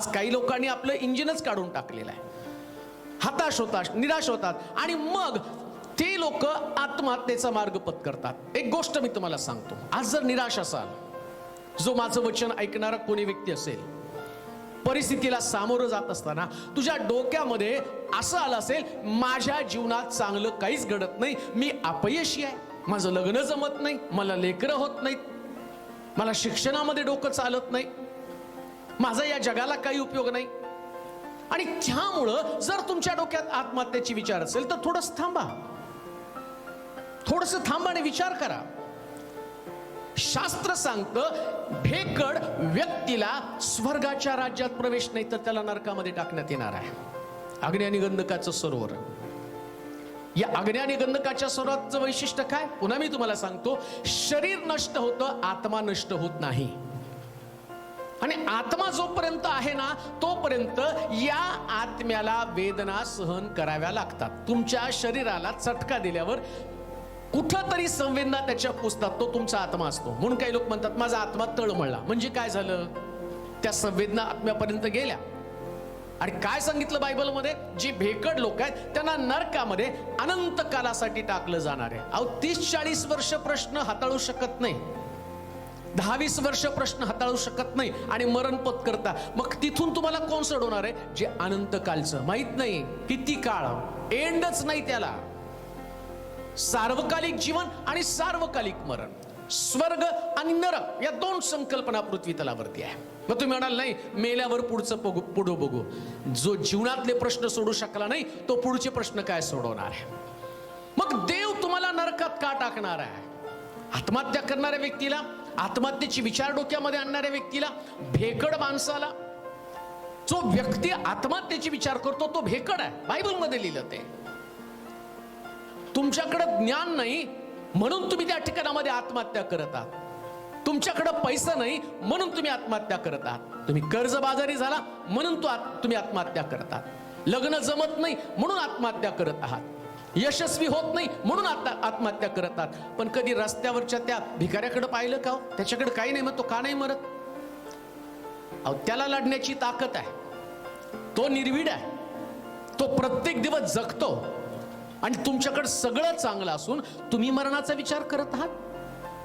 काही लोकांनी आपलं इंजिनच काढून टाकलेलं आहे, हताश होतात, निराश होतात आणि मग ते लोक आत्महत्येचा मार्ग पत्करतात. एक गोष्ट मी तुम्हाला सांगतो, आज जर निराश असाल, जो माझं वचन ऐकणारा कोणी व्यक्ती असेल, परिस्थितीला सामोरं जात असताना तुझ्या डोक्यामध्ये असं आलं असेल, माझ्या जीवनात चांगलं काहीच घडत नाही, मी अपयशी आहे, माझं लग्न जमत नाही, मला लेकरं होत नाहीत, मला शिक्षणामध्ये डोकं चालत नाही, माझा या जगाला काही उपयोग नाही, आणि त्यामुळं जर तुमच्या डोक्यात आत्महत्येची विचार असेल तर थोडंसं थांबा, थोडंसं थांबा आणि विचार करा. शास्त्र सांगतं, भेकड व्यक्तीला स्वर्गाच्या राज्यात प्रवेश नाही तर त्याला नरकामध्ये टाकण्यात येणार आहे. अग्नी आणि गंधकाचं सरोवर. या अग्नी आणि गंधकाच्या सरोवराचं वैशिष्ट्य काय? पुन्हा मी तुम्हाला सांगतो, शरीर नष्ट होतं, आत्मा नष्ट होत नाही. आणि आत्मा जोपर्यंत आहे ना, तोपर्यंत या आत्म्याला वेदना सहन कराव्या लागतात. तुमच्या शरीराला चटका दिल्यावर कुठंतरी संवेदना त्याच्या पुसतात, तो तुमचा आत्मा असतो. म्हणून काही लोक म्हणतात, माझा आत्मा तळमळला. म्हणजे काय झालं? त्या संवेदना आत्म्यापर्यंत गेल्या. आणि काय सांगितलं बायबलमध्ये? जी भेकड लोक आहेत त्यांना नरकामध्ये अनंत कालासाठी टाकलं जाणार आहे. अहो, 30-40 वर्ष प्रश्न हाताळू शकत नाही, 10-20 वर्ष प्रश्न हाताळू शकत नाही आणि मरण पत्करता. मग तिथून तुम्हाला कोण सोडवणार आहे? जे अनंत कालचं, माहित नाही किती काळ, एंडच नाही त्याला. सार्वकालिक जीवन आणि सार्वकालिक मरण, स्वर्ग आणि नरक, या दोन संकल्पना पृथ्वी तलावरती आहे. मग तुम्ही म्हणाल, नाही मेल्यावर पुढचं पुढं बघू. जो जीवनातले प्रश्न सोडू शकला नाही, तो पुढचे प्रश्न काय सोडवणार आहे? मग देव तुम्हाला नरकात का टाकणार आहे? आत्महत्या करणाऱ्या व्यक्तीला, आत्महत्येची विचार डोक्यामध्ये आणणाऱ्या व्यक्तीला, भेकड माणसाला. जो व्यक्ती आत्महत्येची विचार करतो तो भेकड आहे. बायबलमध्ये लिहिलं ते. तुमच्याकडे ज्ञान नाही म्हणून तुम्ही त्या ठिकाणामध्ये आत्महत्या करत आहात. तुमच्याकडे पैसा नाही म्हणून तुम्ही आत्महत्या करत आहात. तुम्ही कर्जबाजारी झाला म्हणून तुम्ही आत्महत्या करत आहात. लग्न जमत नाही म्हणून आत्महत्या करत आहात. यशस्वी होत नाही म्हणून आत्महत्या करत आहात. पण कधी रस्त्यावरच्या त्या भिकाऱ्याकडे पाहिलं का? त्याच्याकडे काही नाही, मग तो का नाही मरत? अहो, त्याला लढण्याची ताकद आहे, तो निर्भीड आहे, तो प्रत्येक दिवस जगतो. आणि तुमच्याकडे सगळं चांगलं असून तुम्ही मरणाचा विचार करत आहात.